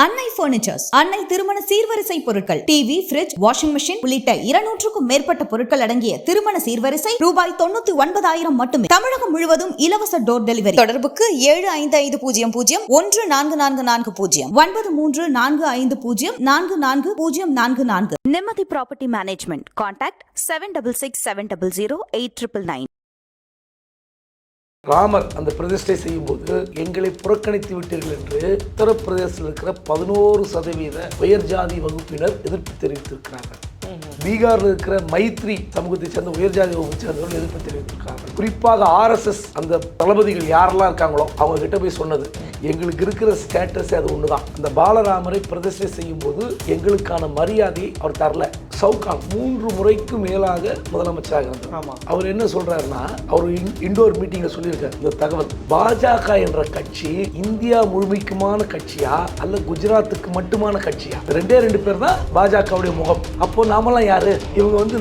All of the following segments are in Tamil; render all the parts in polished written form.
அன்னை பர்னிச்சர்ஸ், அன்னை திருமண சீர்வரிசை பொருட்கள், டிவி, ஃபிரிட்ஜ், வாஷிங் மெஷின் உள்ளிட்ட 200க்கும் மேற்பட்ட பொருட்கள் அடங்கிய திருமண சீர்வரிசை ரூபாய் 99,000 மட்டுமே. தமிழகம் முழுவதும் இலவச டோர் டெலிவரி. தொடர்புக்கு 7550014440 9345044044. நிம்மதி ப்ராப்பர்ட்டி மேனேஜ்மெண்ட். கான்டாக்ட் 7667008999. ராமர் அந்த பிரதிஷ்டை செய்யும் போது எங்களை புறக்கணித்து விட்டீர்கள் என்று உத்தரப்பிரதேசத்தில் இருக்கிற 11% உயர் ஜாதி வகுப்பினர் எதிர்ப்பு தெரிவித்திருக்கிறார்கள். பீகாரில் இருக்கிற மைத்ரி சமூகத்தை சேர்ந்த உயர் ஜாதி வகுப்பை சேர்ந்தவர்கள் எதிர்ப்பு தெரிவித்திருக்கிறார்கள். குறிப்பாக RSS அந்த தளபதிகள் யாரெல்லாம் இருக்காங்களோ அவங்க கிட்ட போய் சொன்னது, எங்களுக்கு இருக்கிற ஸ்டேட்டஸ் அது ஒண்ணுதான். அந்த பாலராமரை பிரதிஷ்டை செய்யும் போது எங்களுக்கான மரியாதையை அவர் தரல. சவுகான் 3 முறைக்கு மேலாக முதலமைச்சராக இருந்தார். அவர் என்ன சொல்றாருன்னா, அவர் இண்டோர் மீட்டிங்ல சொல்லியிருக்காரு இந்த தகவல். பாஜக என்ற கட்சி இந்தியா முழுமைக்குமான கட்சியா அல்ல குஜராத்துக்கு மட்டுமான கட்சியா? ரெண்டு பேர் தான் பாஜகவுடைய முகம். அப்போ நாமெல்லாம் யாரு? இவங்க வந்து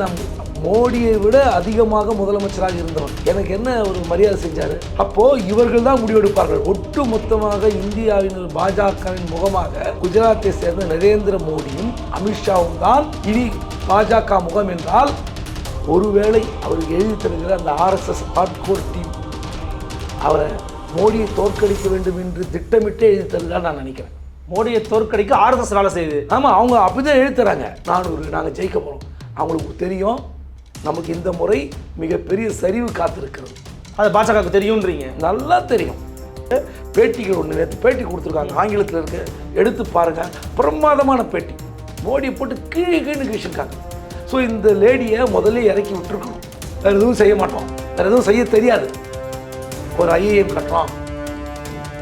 மோடியை விட அதிகமாக முதலமைச்சராக இருந்தவர். எனக்கு என்ன ஒரு மரியாதை செஞ்சாரு? அப்போ இவர்கள் தான் முடிவெடுப்பார்கள். ஒட்டு மொத்தமாக இந்தியாவின் பாஜகவின் முகமாக குஜராத்தை சேர்ந்த நரேந்திர மோடியும் அமித்ஷாவும் தான் இனி பாஜக முகம் என்றால், ஒருவேளை அவருக்கு எழுதி தருகிற அந்த RSS ஹார்ட்கோர் டீம் அவரை மோடியை தோற்கடிக்க வேண்டும் என்று திட்டமிட்டே எழுதி தருகிறார் நான் நினைக்கிறேன். மோடியை தோற்கடிக்க RSS வேலை செய்யுது. ஆமாம், அவங்க அப்படிதான் எழுத்துறாங்க. நாங்கள் ஜெயிக்க போகிறோம். அவங்களுக்கு தெரியும் நமக்கு இந்த முறை மிகப்பெரிய சரிவு காத்திருக்கிறது. அது பாஜகவுக்கு தெரியும்ன்றீங்க? நல்லா தெரியும். பேட்டிகள் ஒன்று நேற்று பேட்டி கொடுத்துருக்காங்க, ஆங்கிலத்தில் இருக்கு, எடுத்து பாருங்க. பிரமாதமான பேட்டி. மோடியை போட்டு கீழே கிழிச்சிருக்காங்க. ஸோ இந்த லேடியை முதல்ல இறக்கி விட்டுருக்கணும். வேறு எதுவும் செய்ய மாட்டோம், வேறு எதுவும் செய்ய தெரியாது. ஒரு IIM கட்டுறோம்,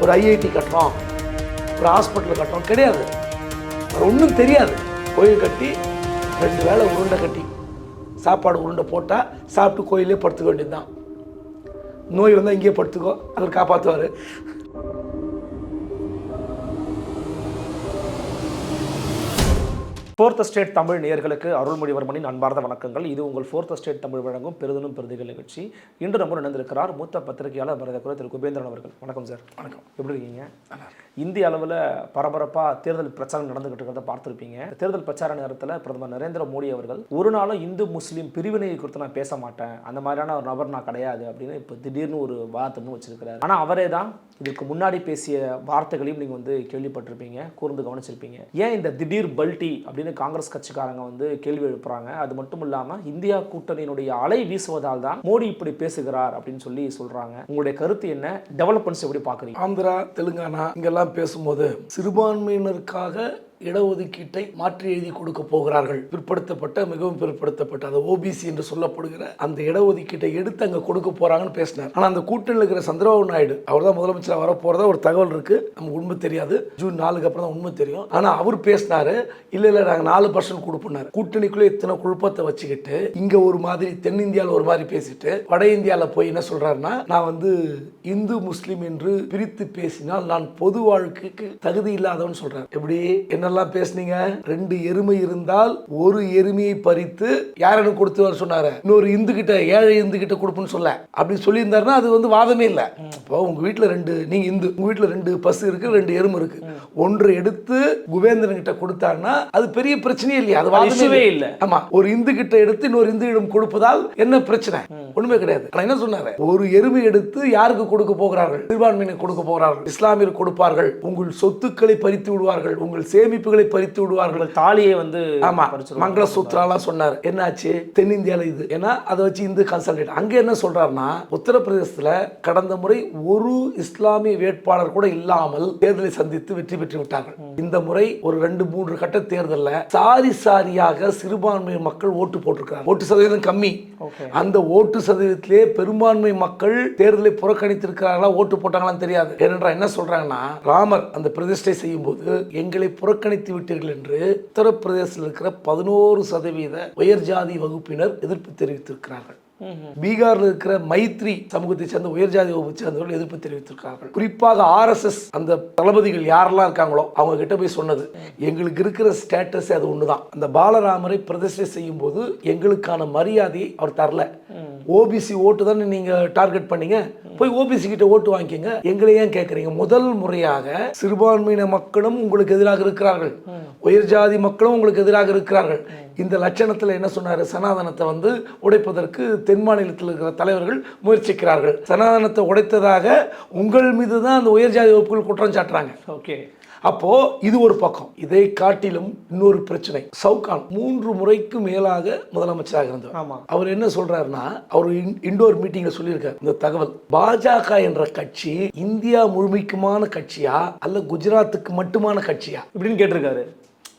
ஒரு IIT கட்டுறோம், ஒரு ஹாஸ்பிட்டல் கட்டுறோம் கிடையாது. வேறு ஒன்றும் தெரியாது. கோயில் கட்டி 2 வேளை உருண்டை கட்டி சாப்பாடு உருண்டை போட்டால் சாப்பிட்டு கோயிலே படுத்துக்க வேண்டியது தான். நோய் வந்தால் இங்கேயே படுத்துக்கோ, அவர் காப்பாற்றுவார். ஃபோர்த் ஸ்டேட் தமிழ் நேயர்களுக்கு அருள்மொழிவர்மனின் அன்பார்ந்த வணக்கங்கள். இது உங்கள் ஃபோர்த் ஸ்டேட் தமிழ் வழங்கும் பெருதனும் பெருதிகள் நிகழ்ச்சி. இன்று நம்ம இணைந்திருக்கிறார் மூத்த பத்திரிகையாளர் மரியாதைக்குரிய திரு குபேந்திரன் அவர்கள். வணக்கம் சார். வணக்கம். எப்படி இருக்கீங்க? இந்திய அளவில் பரபரப்பாக தேர்தல் பிரச்சாரம் நடந்துகிட்டு இருக்கிறத பார்த்துருப்பீங்க. தேர்தல் பிரச்சார நேரத்தில் பிரதமர் நரேந்திர மோடி அவர்கள் ஒரு நாளும் இந்து முஸ்லீம் பிரிவினை குறித்து நான் பேச மாட்டேன், அந்த மாதிரியான ஒரு நபர் நான் கிடையாது அப்படின்னு இப்போ திடீர்னு ஒரு வார்த்தை வச்சிருக்கிறார். ஆனால் அவரே தான் இதுக்கு முன்னாடி பேசிய வார்த்தைகளையும் நீங்கள் வந்து கேள்விப்பட்டிருப்பீங்க, கூர்ந்து கவனிச்சிருப்பீங்க. ஏன் இந்த திடீர் பல்டி அப்படின்னு காங்கிரஸ் கட்சிக்காரங்க வந்து கேள்வி எழுப்புறாங்க. அது மட்டும் இல்லாமல் இந்தியா கூட்டணியினுடைய அலை வீசுவதால் தான் மோடி இப்படி பேசுகிறார் அப்படின்னு சொல்லி சொல்றாங்க. உங்களுடைய கருத்து என்ன? டெவலப்மெண்ட்ஸ் எப்படி பார்க்குறீங்க? ஆந்திரா, தெலுங்கானா இங்கெல்லாம் பேசும்போது சிறுபான்மையினருக்காக இடஒதுக்கீட்டை மாற்றி எழுதி கொடுக்க போகிறார்கள். பிற்படுத்தப்பட்ட, மிகவும் பிற்படுத்தப்பட்ட, அது OBC என்று சொல்லப்படுகிற அந்த இடஒதுக்கீட்டை எடுத்து அங்க கொடுக்க போறாங்கன்னு பேசினார். ஆனா அந்த கூட்டணியில் இருக்கிற சந்திரபாபு நாயுடு, அவர் தான் முதலமைச்சர் வர போறதா ஒரு தகவல் இருக்கு. நமக்கு உண்மை தெரியாது. ஜூன் 4க்கு அப்புறம் தான் உண்மை தெரியும். ஆனா அவர் பேசினாரு, இல்ல நாங்க 4% கொடுப்போம். கூட்டணிக்குள்ளே இத்தனை குழப்பத்தை வச்சுக்கிட்டு இங்க ஒரு மாதிரி, தென்னிந்தியாவில் ஒரு மாதிரி பேசிட்டு வட இந்தியாவில் போய் என்ன சொல்றாருன்னா, நான் வந்து இந்து முஸ்லீம் என்று பிரித்து பேசினால் நான் பொது வாழ்க்கைக்கு தகுதி இல்லாதவன் சொல்றாரு. எப்படி என்ன பேசுனீங்க? 2 எருமை இருந்தால் ஒரு எருமையை பறித்து யாருக்கு கொடுத்து சொன்னாரு, இன்னொரு இந்து கிட்ட, ஏழை இந்து கிட்ட கொடுப்புன்னு சொல்ல. அப்படி சொல்லி இருந்தாருன்னா அது வந்து வாதமே இல்லை. இப்போ உங்க வீட்டுல 2, நீங்க இந்து, உங்க வீட்டுல 2 பசு இருக்கு, 2 எருமை இருக்கு, ஒன்று எடுத்து குபேந்திரன் கிட்ட கொடுத்தாருன்னா அது பெரிய பிரச்சனையே இல்லையா? அது வாதமே இல்லை. ஆமா, ஒரு இந்து கிட்ட எடுத்து இன்னொரு இந்துவிடம் கொடுப்பதால் என்ன பிரச்சனை? ஒண்ணுமே கிடையாது. ஆனா என்ன சொன்னாரு, ஒரு எருமை எடுத்து யாருக்கு கொடுக்க போகிறார்கள்? சிறுபான்மையினர் கொடுக்க போகிறார்கள், இஸ்லாமியர் கொடுப்பார்கள், உங்கள் சொத்துக்களை பறித்து விடுவார்கள், உங்கள் சேமிப்புகளை பறித்து விடுவார்கள், தாலியை வந்து மங்கள சூத்ராலாம் சொன்னார். என்னாச்சு? தென்னிந்தியாவில் இது ஏன்னா அதை வச்சு இந்து கன்சல்டேட். அங்க என்ன சொல்றாருன்னா, உத்தரப்பிரதேசத்துல கடந்த முறை ஒரு இஸ்லாமிய வேட்பாளர் கூட இல்லாமல் தேர்தலை சந்தித்து வெற்றி பெற்று விட்டார்கள். இந்த முறை ஒரு 2-3 கட்ட தேர்தலில் சாரியாக சிறுபான்மை மக்கள் ஓட்டு போட்டிருக்காங்க. ஓட்டு சதவீதம் கம்மி. அந்த ஓட்டு சதவீதத்திலே பெரும்பான்மை மக்கள் தேர்தலை புறக்கணித்திருக்கிறார்களா, ஓட்டு போட்டாங்களான்னு தெரியாது. ஏனென்றால் என்ன சொல்றாங்கன்னா, ராமர் அந்த பிரதிஷ்டை செய்யும் போது எங்களை புறக்கணித்து விட்டீர்கள் என்று உத்தரப்பிரதேசத்தில் இருக்கிற 11% உயர் ஜாதி வகுப்பினர் எதிர்ப்பு தெரிவித்திருக்கிறார்கள். பீகாரில் இருக்கிற மைத்ரி சமூகத்தை சேர்ந்த உயர் ஜாதி வகுப்பை சேர்ந்தவர்கள் எதிர்ப்பு தெரிவித்திருக்கிறார்கள். குறிப்பாக RSS அந்த தளபதிகள் யாரெல்லாம் இருக்காங்களோ அவங்க கிட்ட போய் சொன்னது, எங்களுக்கு இருக்கிற ஸ்டேட்டஸ் அது ஒண்ணுதான். அந்த பாலராமரை பிரதிஷ்டை செய்யும் போது எங்களுக்கான மரியாதையை அவர் தரல. OBC ஓட்டு தானே நீங்க டார்கெட் பண்ணீங்க, போய் ஓபிசி கிட்ட ஓட்டு வாங்கிக்கங்க. எங்களை ஏன் கேட்குறீங்க? முதல் முறையாக சிறுபான்மையின மக்களும் உங்களுக்கு எதிராக இருக்கிறார்கள், உயர் ஜாதி மக்களும் உங்களுக்கு எதிராக இருக்கிறார்கள். இந்த லட்சணத்தில் என்ன சொன்னார்? சனாதனத்தை வந்து உடைப்பதற்கு தென் மாநிலத்தில் இருக்கிற தலைவர்கள் முயற்சிக்கிறார்கள். சனாதனத்தை உடைத்ததாக உங்கள் மீது தான் அந்த உயர் ஜாதி வகுப்புகள் குற்றம் சாட்டுறாங்க. ஓகே, அப்போ இது ஒரு பக்கம். இதை காட்டிலும் இன்னொரு பிரச்சனை. சவுகான் 3 முறைக்கு மேலாக முதலமைச்சராக இருந்தவர். ஆமா, அவர் என்ன சொல்றாருன்னா, அவர் இண்டோர் மீட்டிங்ல சொல்லியிருக்காரு இந்த தகவல். பாஜக என்ற கட்சி இந்தியா முழுமைக்குமான கட்சியா அல்ல குஜராத்துக்கு மட்டுமான கட்சியா இப்படின்னு கேட்டிருக்காரு.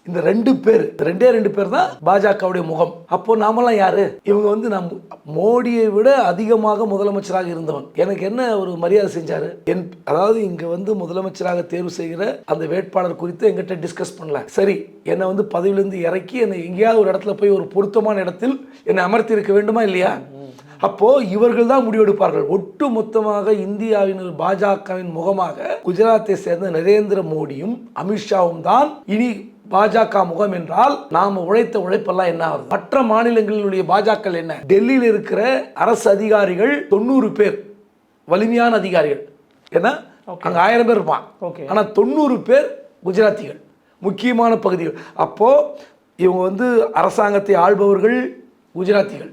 இந்த ரெண்டே பேர் தான் பாஜகவுடைய முகம். அப்போ நாமெல்லாம் யாரு? இவங்க வந்து நான் மோடியை விட அதிகமாக முதலமைச்சராக இருந்தவன். எனக்கு என்ன ஒரு மரியாதை செஞ்சாரு? அதாவது இங்க வந்து முதலமைச்சராக தேர்வு செய்கிற அந்த வேட்பாளர் குறித்து எங்கிட்ட டிஸ்கஸ் பண்ணல. சரி, என்னை வந்து பதவியிலிருந்து இறக்கி என்னை எங்கேயாவது ஒரு இடத்துல போய் ஒரு பொருத்தமான இடத்தில் என்னை அமர்த்தி இருக்க வேண்டுமா இல்லையா? அப்போ இவர்கள் தான் முடிவெடுப்பார்கள். ஒட்டு மொத்தமாக இந்தியாவின் பாஜகவின் முகமாக குஜராத்தை சேர்ந்த நரேந்திர மோடியும் அமித்ஷாவும் தான் இனி பாஜக முகம் என்றால் நாம உழைத்த உழைப்பெல்லாம் என்ன ஆகுது? மற்ற மாநிலங்களிலுடைய பாஜக என்ன? டெல்லியில் இருக்கிற அரசு அதிகாரிகள் 90 பேர் வலிமையான அதிகாரிகள். ஏன்னா அங்க 1000 பேர் இருப்பான். ஆனா 90 பேர் குஜராத்திகள், முக்கியமான பகுதிகள். அப்போ இவங்க வந்து அரசாங்கத்தை ஆள்பவர்கள் குஜராத்திகள்,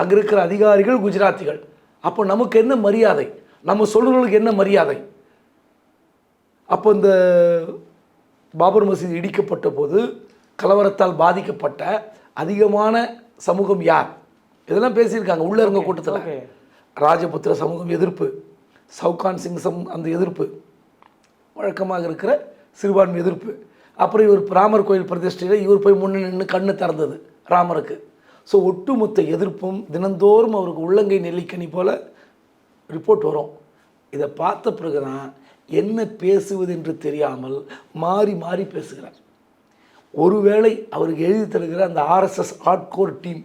அங்க இருக்கிற அதிகாரிகள் குஜராத்திகள். அப்போ நமக்கு என்ன மரியாதை? நம்ம சொல்றவங்களுக்கு என்ன மரியாதை? அப்போ இந்த பாபர் மசீது இடிக்கப்பட்ட போது கலவரத்தால் பாதிக்கப்பட்ட அதிகமான சமூகம் யார்? இதெல்லாம் பேசியிருக்காங்க உள்ள இருங்க கூட்டத்தில். ராஜபுத்திர சமூகம் எதிர்ப்பு, சவுகான் சிங் அந்த எதிர்ப்பு, வழக்கமாக இருக்கிற சிறுபான்மை எதிர்ப்பு. அப்புறம் இவர் ராமர் கோயில் பிரதிஷ்டையில் இவர் போய் முன்னே நின்று கண்ணு திறந்தது ராமருக்கு. ஸோ ஒட்டுமொத்த எதிர்ப்பும் தினந்தோறும் அவருக்கு உள்ளங்கை நெல்லிக்கனி போல ரிப்போர்ட் வரும். இதை பார்த்த பிறகுதான் என்ன பேசுவது என்று தெரியாமல் மாறி மாறி பேசுகிறார். ஒருவேளை அவருக்கு எழுதி தருகிற அந்த ஆர்எஸ்எஸ் ஹார்ட்கோர் டீம்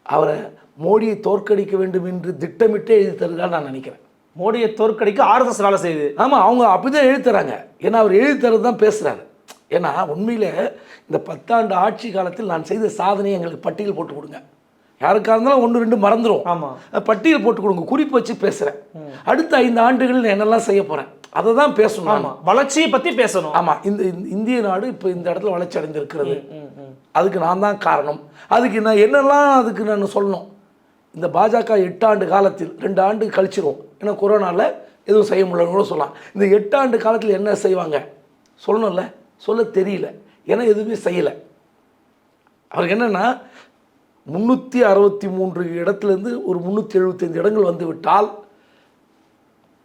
அவரை மோடியை தோற்கடிக்க வேண்டும் என்று திட்டமிட்டே எழுதி தருகிறார் நான் நினைக்கிறேன். மோடியை தோற்கடிக்க ஆர்எஸ்எஸ் வேலை செய்யுது. ஆமாம், அவங்க அப்படிதான் எழுதி தராங்க. ஏன்னா அவர் எழுதி தரது தான் பேசுகிறாரு. ஏன்னா உண்மையில் இந்த 10 ஆண்டு ஆட்சி காலத்தில் நான் செய்த சாதனையை எங்களுக்கு பட்டியல் போட்டு கொடுங்க. யாருக்காக இருந்தாலும் 1-2 மறந்துடும். ஆமாம், பட்டியல் போட்டு கொடுங்க, குறிப்பு வச்சு பேசுகிறேன். அடுத்த 5 ஆண்டுகளில் நான் என்னெல்லாம் செய்ய போகிறேன் அதை தான் பேசணும். ஆமாம், வளர்ச்சியை பற்றி பேசணும். ஆமாம், இந்த இந்திய நாடு இப்போ இந்த இடத்துல வளர்ச்சி அடைந்திருக்கிறது, அதுக்கு நான் தான் காரணம். அதுக்கு நான் என்னெல்லாம் அதுக்கு நான் சொல்லணும். இந்த பாஜக 8 ஆண்டு காலத்தில் 2 ஆண்டு கழிச்சிரும். ஏன்னா கொரோனாவில் எதுவும் செய்ய முடியலன்னு கூட சொல்லலாம். இந்த 8 ஆண்டு காலத்தில் என்ன செய்வாங்க சொல்லணும்ல, சொல்ல தெரியல. ஏன்னா எதுவுமே செய்யலை. அவருக்கு என்னென்னா 363 இடத்துலேருந்து ஒரு 375 இடங்கள் வந்து விட்டால்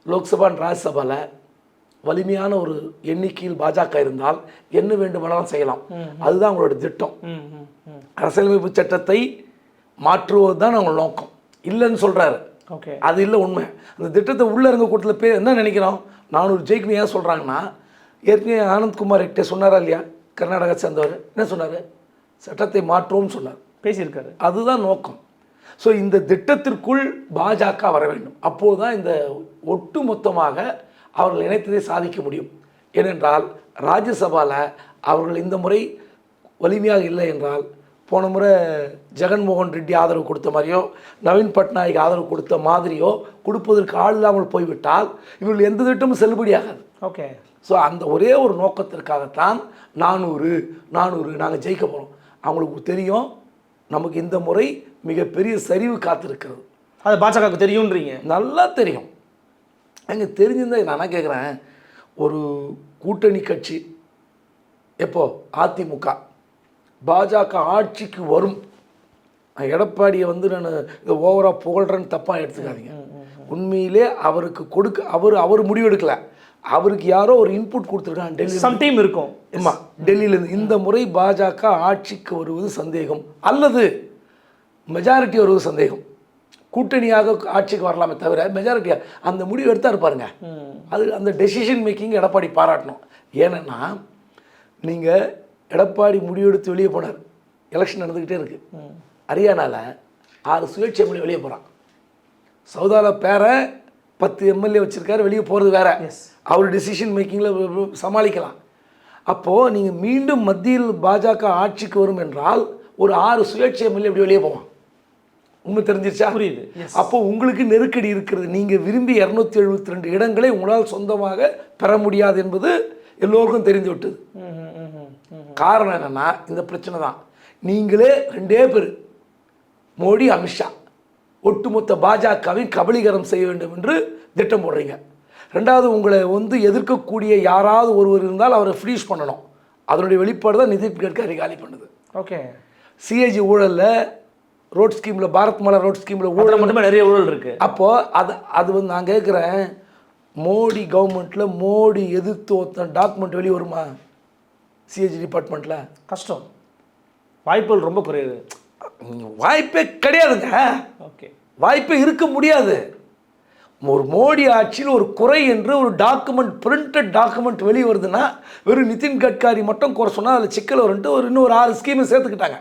லோக்சபா ராஜ்யசபாவில் வலிமையான ஒரு எண்ணிக்கையில் பாஜக இருந்தால் என்ன வேண்டுமானாலும் செய்யலாம். அதுதான் அவங்களோட திட்டம். அரசியலமைப்பு சட்டத்தை மாற்றுவது தான் அவங்க நோக்கம். இல்லைன்னு சொல்கிறாரு. ஓகே, அது இல்லை உண்மை. அந்த திட்டத்தை உள்ளே இருக்க கூட்டத்தில் பேர் என்ன நினைக்கிறோம்? 400 ஜெயிக்கணும் ஏன் சொல்கிறாங்கன்னா, ஏற்கனவே ஆனந்த்குமார் ஹெக்டே சொன்னாரா இல்லையா, கர்நாடகா சேர்ந்தவர் என்ன சொன்னார்? சட்டத்தை மாற்றுவோம்னு சொன்னார், பேசியிருக்காரு. அதுதான் நோக்கம். ஸோ இந்த திட்டத்திற்குள் பாஜக வர வேண்டும். அப்போது தான் இந்த ஒட்டு மொத்தமாக அவர்கள் நினைத்ததை சாதிக்க முடியும். ஏனென்றால் ராஜ்யசபாவில் அவர்கள் இந்த முறை வலிமையாக இல்லை என்றால், போன முறை ஜெகன்மோகன் ரெட்டி ஆதரவு கொடுத்த மாதிரியோ நவீன் பட்நாயக் ஆதரவு கொடுத்த மாதிரியோ கொடுப்பதற்கு ஆள் இல்லாமல் போய்விட்டால் இவர்கள் எந்த திட்டமும் செல்லுபடியாகாது. ஓகே, ஸோ அந்த ஒரே ஒரு நோக்கத்திற்காகத்தான் 400 நாங்கள் ஜெயிக்க போகிறோம். அவங்களுக்கு தெரியும் நமக்கு இந்த முறை மிகப்பெரிய சரிவு காத்திருக்கிறது. அது பாஜகவுக்கு தெரியும்ன்றீங்க? நல்லா தெரியும். எங்கே தெரிஞ்சிருந்தா நான் கேட்குறேன், ஒரு கூட்டணி கட்சி எப்போ அதிமுக பாஜக ஆட்சிக்கு வரும், எடப்பாடியை வந்து நான் இதை ஓவராக புகழ்றேன்னு தப்பாக எடுத்துக்காதீங்க. உண்மையிலே அவருக்கு அவர் முடிவெடுக்கல, அவருக்கு யாரோ ஒரு இன்புட் கொடுத்துருக்காங்க. டெல்லி சம்டைம் இருக்கும். ஆமாம், டெல்லியிலேருந்து இந்த முறை பாஜக ஆட்சிக்கு வருவது சந்தேகம் அல்லது மெஜாரிட்டி வருவது சந்தேகம். கூட்டணியாக ஆட்சிக்கு வரலாமே தவிர மெஜாரிட்டியாக அந்த முடிவு எடுத்தா இருப்பாருங்க. அது அந்த டெசிஷன் மேக்கிங் எடப்பாடி பாராட்டணும். ஏன்னா நீங்கள் எடப்பாடி முடிவெடுத்து வெளியே போனார், எலெக்ஷன் நடந்துக்கிட்டே இருக்குது. ஹரியானாவில் 6 சுயேட்சை எம்எல்ஏ வெளியே போகிறான். சவுதாவில் பேரை 10 எம்எல்ஏ வச்சுருக்காரு, வெளியே போகிறது வேற. அவர் டெசிஷன் மேக்கிங்கில் சமாளிக்கலாம். அப்போது நீங்கள் மீண்டும் மத்தியில் பாஜக ஆட்சிக்கு வரும் என்றால் ஒரு 6 சுயேட்சை எம்எல்ஏ இப்படி வெளியே போவான். உண்மை தெரிஞ்சிருச்சா? புரியுது. அப்போ உங்களுக்கு நெருக்கடி இருக்கிறது. நீங்கள் விரும்பி 272 இடங்களை உங்களால் சொந்தமாக பெற முடியாது என்பது எல்லோருக்கும் தெரிந்து விட்டது. காரணம் என்னன்னா இந்த பிரச்சனை தான். நீங்களே 2 பேர், மோடி அமித்ஷா, ஒட்டுமொத்த பாஜகவின் கபலீகரம் செய்ய வேண்டும் என்று திட்டம் போடுறீங்க. ரெண்டாவது, உங்களை எதிர்க்கக்கூடிய யாராவது ஒருவர் இருந்தால் அவரை ஃப்ரீஸ் பண்ணணும். அதனுடைய வெளிப்பாடு தான் நிதின் கட்கரி காலி பண்ணுது. ஓகே. சிஏஜி ஊழலில், ரோட் ஸ்கீமில், பாரத் மாலா ரோட் ஸ்கீமில் ஊழல் மட்டுமே நிறைய ஊழல் இருக்குது. அப்போது அது நான் கேட்குறேன், மோடி கவர்மெண்ட்டில் மோடி எதிர்த்து ஒருத்தன் டாக்குமெண்ட் வெளியே வருமா? சிஏஜி டிபார்ட்மெண்ட்டில் கஷ்டம், வாய்ப்புகள் ரொம்ப குறையுது. வாய்ப்பே கிடையாதுங்க. ஓகே, வாய்ப்பே இருக்க முடியாது. ஒரு மோடி ஆட்சியில் ஒரு குறை என்று ஒரு டாக்குமெண்ட், பிரிண்டட் டாக்குமெண்ட் வெளியே வருதுன்னா வெறும் நிதின் கட்காரி மட்டும் குறை சொன்னால் அதில் சிக்கல் வருன்ட்டு இன்னும் ஒரு 6 ஸ்கீமை சேர்த்துக்கிட்டாங்க.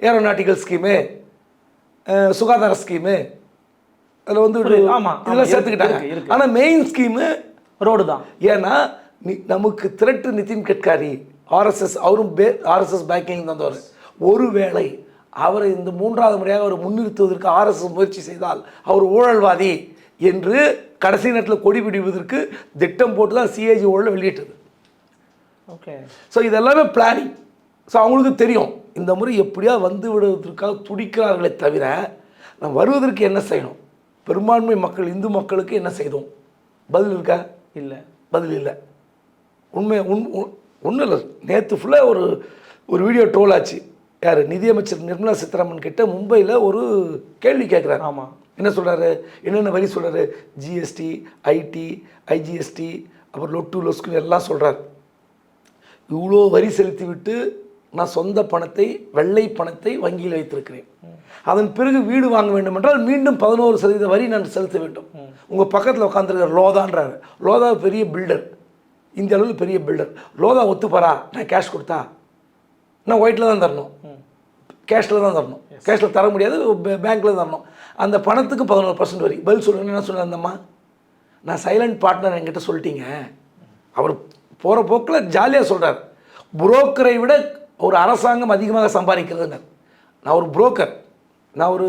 ஏரோநாட்டிக்கல் ஸ்கீமு, சுகாதார ஸ்கீமு, அதில் ஆமாம் இதெல்லாம் சேர்த்துக்கிட்டாங்க. ஆனால் மெயின் ஸ்கீமு ரோடு தான். ஏன்னா நமக்கு திரட்டு நிதின் கட்காரி, ஆர்எஸ்எஸ், அவரும் ஆர்எஸ்எஸ் பேக்கிங் தந்தவர். ஒருவேளை அவரை இந்த 3வது முறையாக அவர் முன்னிறுத்துவதற்கு ஆர்எஸ்எஸ் முயற்சி செய்தால் அவர் ஊழல்வாதி என்று கடைசி நேரத்தில் கொடி பிடிப்பதற்கு திட்டம் போட்டு தான் சிஏஜி ஊழல் வெளியிட்டது. ஓகே. ஸோ இதெல்லாமே பிளானிங். ஸோ அவங்களுக்கு தெரியும் இந்த முறை எப்படியா வந்து விடுவதற்காக துடிக்கிறார்களே தவிர நம்ம வருவதற்கு என்ன செய்யணும், பெரும்பான்மை மக்கள், இந்து மக்களுக்கு என்ன செய்தோம், பதில் இருக்கா? இல்லை, பதில் இல்லை. உண்மை ஒன்றும் இல்லை. நேற்று ஃபுல்லாக ஒரு வீடியோ ட்ரோல் ஆச்சு. யார்? நிதியமைச்சர் நிர்மலா சீதாராமன் கிட்ட மும்பையில் ஒரு கேள்வி கேட்குறாரு. ஆமாம். என்ன சொல்கிறாரு? என்னென்ன வரி சொல்கிறாரு? ஜிஎஸ்டி, ஐடி, ஐஜிஎஸ்டி, அப்புறம் லொட்டு லொஸ்கு எல்லாம் சொல்கிறார். இவ்வளோ வரி செலுத்தி விட்டு நான் சொந்த பணத்தை, வெள்ளை பணத்தை வங்கியில் வைத்திருக்கிறேன். அதன் பிறகு வீடு வாங்க வேண்டும் என்றால் மீண்டும் 11% வரி நான் செலுத்த வேண்டும். உங்கள் பக்கத்தில் உட்காந்துருக்கிற லோதான்றாரு. லோதா பெரிய பில்டர், இந்திய அளவில் பெரிய பில்டர். லோதா ஒத்துப்பாரா நான் கேஷ் கொடுத்தா? நான் ஒயிட்டில் தான் தரணும், கேஷில் தான் தரணும். கேஷில் தர முடியாது, பேங்க்கில் தரணும். அந்த பணத்துக்கு 11% வரி. பதில் சொல்லுங்க. என்ன சொன்னார் அந்தம்மா? நான் சைலண்ட் பார்ட்னர் என்கிட்ட சொல்லிட்டீங்க. அவர் போகிற போக்கில் ஜாலியாக சொல்கிறார். புரோக்கரை விட ஒரு அரசாங்கம் அதிகமாக சம்பாதிக்கிறதுனர். நான் ஒரு புரோக்கர், நான் ஒரு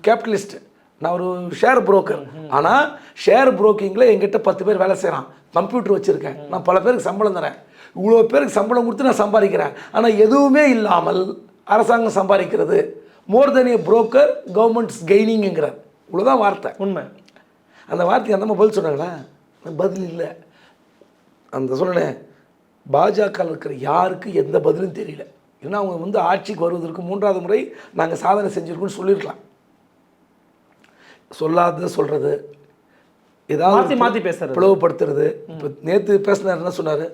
கேபிட்டலிஸ்ட், நான் ஒரு ஷேர் புரோக்கர். ஆனால் ஷேர் புரோக்கிங்கில் என்கிட்ட 10 பேர் வேலை செய்கிறான். கம்ப்யூட்டர் வச்சுருக்கேன். நான் பல பேருக்கு சம்பளம் தரேன். இவ்வளோ பேருக்கு சம்பளம் கொடுத்து நான் சம்பாதிக்கிறேன். ஆனால் எதுவுமே இல்லாமல் அரசாங்கம் சம்பாதிக்கிறது. மோர் தென் ஏ புரோக்கர் கவர்மெண்ட்ஸ் கெய்னிங்கிறார். இவ்வளோதான் வார்த்தை. உண்மை. அந்த வார்த்தைக்கு அந்த பதில் சொன்னாங்களா? பதில் இல்லை. அந்த சொன்னேன், பாஜக இருக்கிற யாருக்கு எந்த பதிலும் தெரியல. ஏன்னா அவங்க ஆட்சிக்கு வருவதற்கு 3வது முறை நாங்கள் சாதனை செஞ்சுருக்கோன்னு சொல்லியிருக்கலாம். சொல்லாத சொல்கிறது, ஏதாவது மாற்றி பேசுறது, பிளவுபடுத்துறது. இப்போ நேற்று பேசினார், என்ன சொன்னார்?